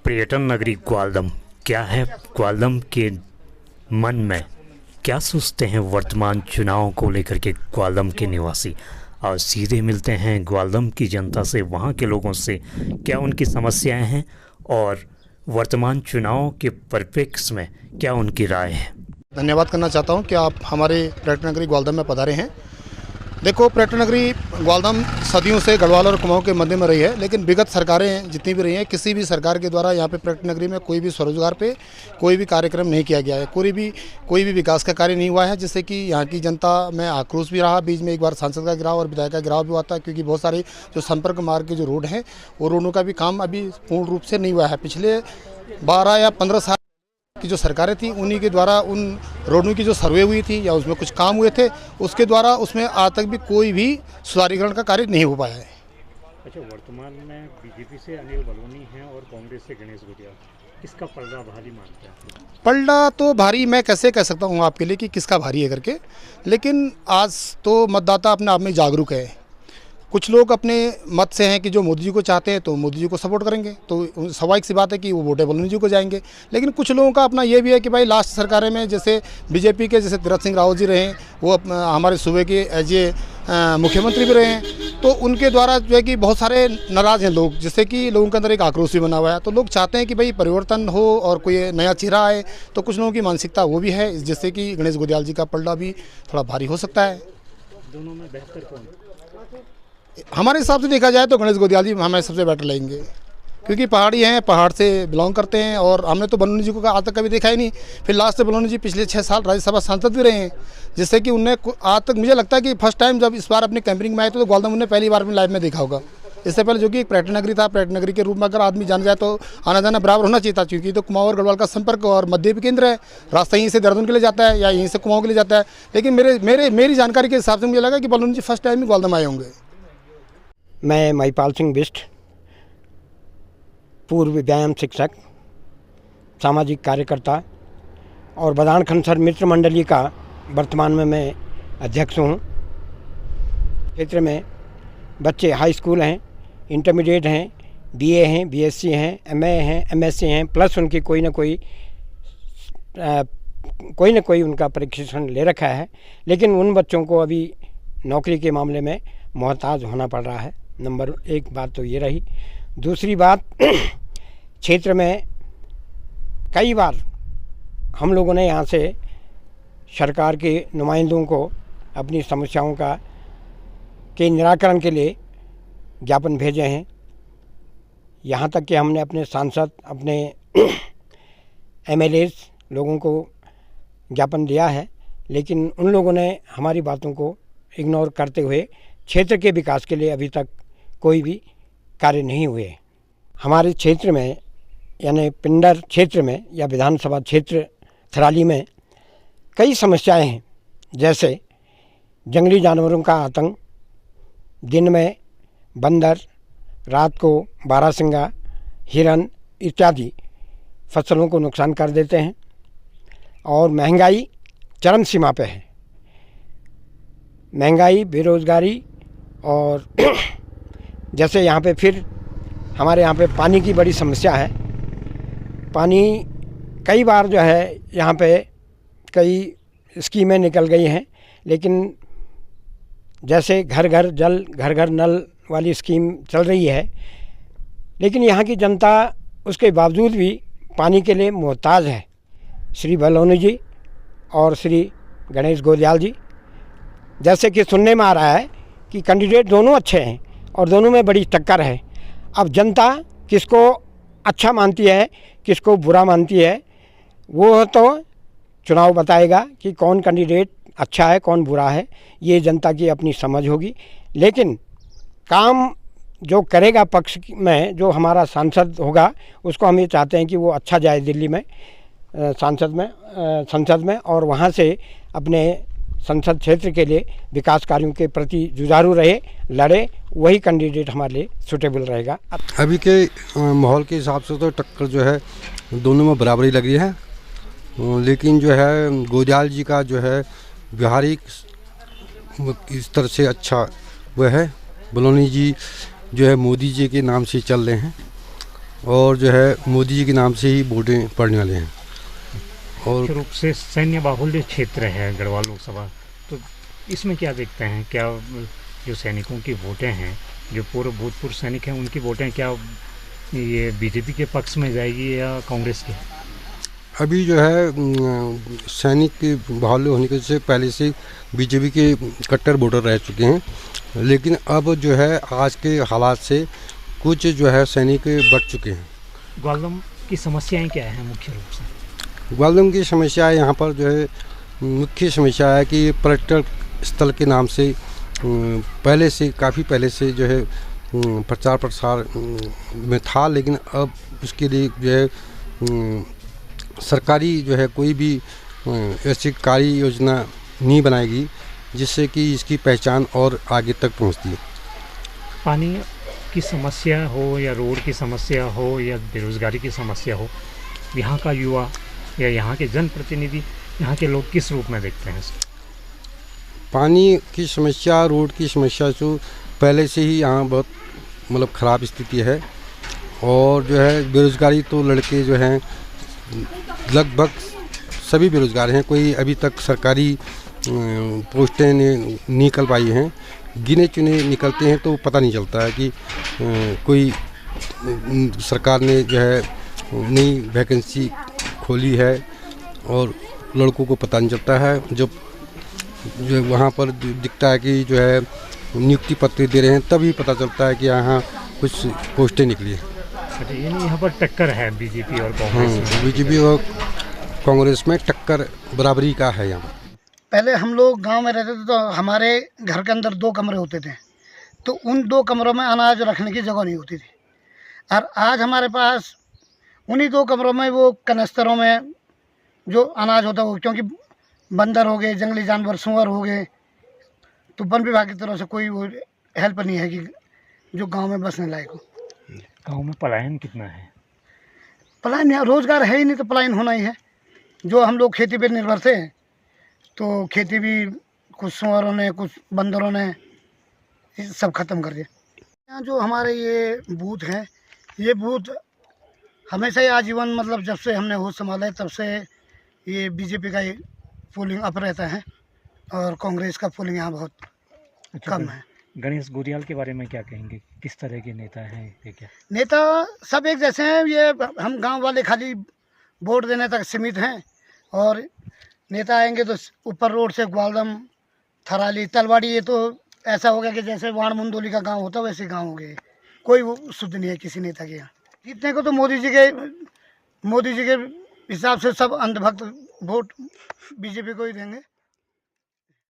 पर्यटन नगरी ग्वालदम क्या है? ग्वालदम के मन में क्या सोचते हैं वर्तमान चुनाव को लेकर के ग्वालदम के निवासी? और सीधे मिलते हैं ग्वालदम की जनता से, वहाँ के लोगों से, क्या उनकी समस्याएं हैं और वर्तमान चुनाव के परिप्रेक्ष्य में क्या उनकी राय है। धन्यवाद करना चाहता हूं कि आप हमारे पर्यटन नगरी ग्वालदम में पधारे हैं। देखो, पर्यटन नगरी ग्वालदम सदियों से गढ़वाल और कुमाऊं के मध्य में रही है, लेकिन विगत सरकारें जितनी भी रही हैं, किसी भी सरकार के द्वारा यहाँ पे पर्यटन नगरी में कोई भी स्वरोजगार पे कोई भी कार्यक्रम नहीं किया गया है, कोई भी विकास का कार्य नहीं हुआ है, जिससे कि यहाँ की जनता में आक्रोश भी रहा। बीच में एक बार सांसद का गिराव और विधायक का गिराव भी हुआ था, क्योंकि बहुत सारे जो संपर्क मार्ग के जो रोड हैं वो रोडों का भी काम अभी पूर्ण रूप से नहीं हुआ है। पिछले 12 या 15 साल की जो सरकारें थी उन्हीं के द्वारा उन रोडों की जो सर्वे हुई थी या उसमें कुछ काम हुए थे, उसके द्वारा उसमें आज तक भी कोई भी सुधारीकरण का कार्य नहीं हो पाया है। अच्छा, वर्तमान में बीजेपी से अनिल बलूनी हैं और कांग्रेस से गणेश गोटिया, किसका पलड़ा भारी मानते हैं? पलड़ा तो भारी मैं कैसे कह सकता हूँ आपके लिए कि किसका भारी है करके, लेकिन आज तो मतदाता अपने आप में जागरूक है। कुछ लोग अपने मत से हैं कि जो मोदी जी को चाहते हैं तो मोदी जी को सपोर्ट करेंगे, तो स्वाभाविक सी बात है कि वो वोटे बलूनी जी को जाएंगे। लेकिन कुछ लोगों का अपना ये भी है कि भाई लास्ट सरकारें में जैसे बीजेपी के जैसे तीरथ सिंह रावत जी रहे हैं, वो हमारे सूबे के एज ए मुख्यमंत्री भी रहे हैं, तो उनके द्वारा जो है कि बहुत सारे नाराज़ हैं लोग, जिससे कि लोगों के अंदर एक आक्रोश भी बना हुआ है। तो लोग चाहते हैं कि भाई परिवर्तन हो और कोई नया चेहरा आए, तो कुछ लोगों की मानसिकता वो भी है, जिससे कि गणेश गोदियाल जी का पलड़ा भी थोड़ा भारी हो सकता है। दोनों में बेहतर कौन? हमारे हिसाब से देखा जाए तो गणेश गोदियाल जी हमें सबसे बेटर लगेंगे, क्योंकि पहाड़ी हैं, पहाड़ से बिलोंग करते हैं, और हमने तो बलूनी जी को आज तक कभी देखा ही नहीं। फिर लास्ट बलूनी जी पिछले 6 साल राज्यसभा सांसद भी रहे हैं, जिससे कि उन्हें आज तक मुझे लगता है कि फर्स्ट टाइम जब इस बार अपनी कैंपिंग में आए तो ग्वालदम उन्हें पहली बार अपनी लाइफ में देखा होगा। इससे पहले जो कि एक पर्यटन नगरी था, पर्यटन नगरी के रूप में अगर आदमी जान जाए तो आना जाना बराबर होना चाहिए था, क्योंकि तो कुमाऊं और गढ़वाल का संपर्क और मध्य भी केंद्र है। रास्ता यहीं से देहरादून के लिए जाता है या यहीं से कुमाऊं के लिए जाता है। लेकिन मेरी जानकारी के हिसाब से मुझे लगा कि बलूनी जी फर्स्ट टाइम ही ग्वालदम आए होंगे। मैं महिपाल सिंह बिष्ट, पूर्व व्यायाम शिक्षक, सामाजिक कार्यकर्ता और बदान खनसर मित्र मंडली का वर्तमान में मैं अध्यक्ष हूँ। क्षेत्र में बच्चे हाई स्कूल हैं, इंटरमीडिएट हैं, बीए हैं, बीएससी हैं, एमए हैं, एमएससी हैं, प्लस उनकी कोई ना कोई उनका प्रशिक्षण ले रखा है। लेकिन उन बच्चों को अभी नौकरी के मामले में मोहताज होना पड़ रहा है। नंबर 1 बात तो ये रही। दूसरी बात, क्षेत्र में कई बार हम लोगों ने यहाँ से सरकार के नुमाइंदों को अपनी समस्याओं के निराकरण के लिए ज्ञापन भेजे हैं। यहाँ तक कि हमने अपने सांसद, अपने एमएलए लोगों को ज्ञापन दिया है, लेकिन उन लोगों ने हमारी बातों को इग्नोर करते हुए क्षेत्र के विकास के लिए अभी तक कोई भी कार्य नहीं हुए। हमारे क्षेत्र में यानी पिंडर क्षेत्र में या विधानसभा क्षेत्र थराली में कई समस्याएं हैं, जैसे जंगली जानवरों का आतंक, दिन में बंदर, रात को बारहसिंगा, हिरन इत्यादि फसलों को नुकसान कर देते हैं, और महंगाई चरम सीमा पे है। महंगाई, बेरोज़गारी, और जैसे यहाँ पे फिर हमारे यहाँ पे पानी की बड़ी समस्या है। पानी कई बार जो है यहाँ पे कई स्कीमें निकल गई हैं, लेकिन जैसे घर घर जल, घर घर नल वाली स्कीम चल रही है, लेकिन यहाँ की जनता उसके बावजूद भी पानी के लिए मोहताज है। श्री बलूनी जी और श्री गणेश गोदियाल जी, जैसे कि सुनने में आ रहा है कि कैंडिडेट दोनों अच्छे हैं और दोनों में बड़ी टक्कर है। अब जनता किसको अच्छा मानती है, किसको बुरा मानती है, वो तो चुनाव बताएगा कि कौन कैंडिडेट अच्छा है, कौन बुरा है। ये जनता की अपनी समझ होगी। लेकिन काम जो करेगा पक्ष में, जो हमारा सांसद होगा, उसको हम ये चाहते हैं कि वो अच्छा जाए दिल्ली में संसद में और वहाँ से अपने संसद क्षेत्र के लिए विकास कार्यों के प्रति जुझारू रहे, लड़े, वही कैंडिडेट हमारे लिए सूटेबल रहेगा। अभी के माहौल के हिसाब से तो टक्कर जो है दोनों में बराबरी लग रही है, लेकिन जो है गोदियाल जी का जो है व्यवहारिक इस तरह से अच्छा वो है। बलूनी जी जो है मोदी जी के नाम से चल रहे हैं, और जो है मोदी जी के नाम से ही वोटें पड़ने वाले हैं। और मुख्य रूप से सैन्य बाहुल्य क्षेत्र है गढ़वाल लोकसभा, तो इसमें क्या देखते हैं? क्या जो सैनिकों की वोटें हैं, जो पूर्व भूतपूर्व सैनिक हैं, उनकी वोटें क्या ये बीजेपी के पक्ष में जाएगी या कांग्रेस के? अभी जो है सैनिक के बाहुल्य होने के से पहले से बीजेपी के कट्टर वोटर रह चुके हैं, लेकिन अब जो है आज के हालात से कुछ जो है सैनिक बढ़ चुके हैं। ग्वालदम की समस्याएं क्या हैं मुख्य रूप से? ग्वालदम की समस्या यहाँ पर जो है मुख्य समस्या है कि पर्यटक स्थल के नाम से पहले से काफ़ी पहले से जो है प्रचार प्रसार में था, लेकिन अब उसके लिए जो है सरकारी जो है कोई भी ऐसी कार्य योजना नहीं बनाएगी जिससे कि इसकी पहचान और आगे तक पहुंचती है। पानी की समस्या हो या रोड की समस्या हो या बेरोजगारी की समस्या हो, यहाँ का युवा या यहाँ के जनप्रतिनिधि, यहाँ के लोग किस रूप में देखते हैं इसको? पानी की समस्या, रोड की समस्या जो पहले से ही यहाँ बहुत मतलब ख़राब स्थिति है, और जो है बेरोज़गारी तो लड़के जो हैं लगभग सभी बेरोज़गार हैं, कोई अभी तक सरकारी पोस्टें नहीं निकल पाई हैं। गिने चुने निकलते हैं तो पता नहीं चलता है कि कोई सरकार ने जो है नई वैकेंसी खोली है और लड़कों को पता नहीं चलता है। जब जो वहाँ पर दिखता है कि जो है नियुक्ति पत्र दे रहे हैं तभी पता चलता है कि यहाँ कुछ पोस्टें निकली हैं। अच्छा, यानी यहाँ पर टक्कर है बीजेपी और कांग्रेस में? बीजेपी और कांग्रेस में टक्कर बराबरी का है यहाँ। पहले हम लोग गांव में रहते थे तो हमारे घर के अंदर 2 कमरे होते थे, तो उन 2 कमरों में अनाज रखने की जगह नहीं होती थी। और आज हमारे पास उन्हीं 2 कमरों में वो कनस्तरों में जो अनाज होता है, क्योंकि बंदर हो गए, जंगली जानवर सुअर हो गए, तो वन विभाग की तरफ से कोई वो हेल्प नहीं है कि जो गांव में बसने लायक हो। गाँव में पलायन कितना है? पलायन रोज़गार है ही नहीं तो पलायन होना ही है। जो हम लोग खेती पे निर्भर थे, तो खेती भी कुछ सुअरों ने, कुछ बंदरों ने सब ख़त्म कर दिया। यहाँ जो हमारे ये बूथ हैं, ये बूथ हमेशा ही आजीवन, मतलब जब से हमने होश संभाला है तब से ये बीजेपी का ही पोलिंग अप रहता है और कांग्रेस का पोलिंग यहाँ बहुत कम है। गणेश गुरियाल के बारे में क्या कहेंगे? किस तरह के नेता हैं ये? क्या नेता सब एक जैसे हैं, ये हम गांव वाले खाली वोट देने तक सीमित हैं, और नेता आएंगे तो ऊपर रोड से ग्वालदम, थराली, तलवाड़ी, ये तो ऐसा हो गया कि जैसे वाण मुंदोली का गांव होता वैसे गांव हो गए। कोई वो शुद्ध नहीं है किसी नेता के यहाँ। जीतने को तो मोदी जी के हिसाब से सब अंधभक्त वोट बीजेपी को ही देंगे।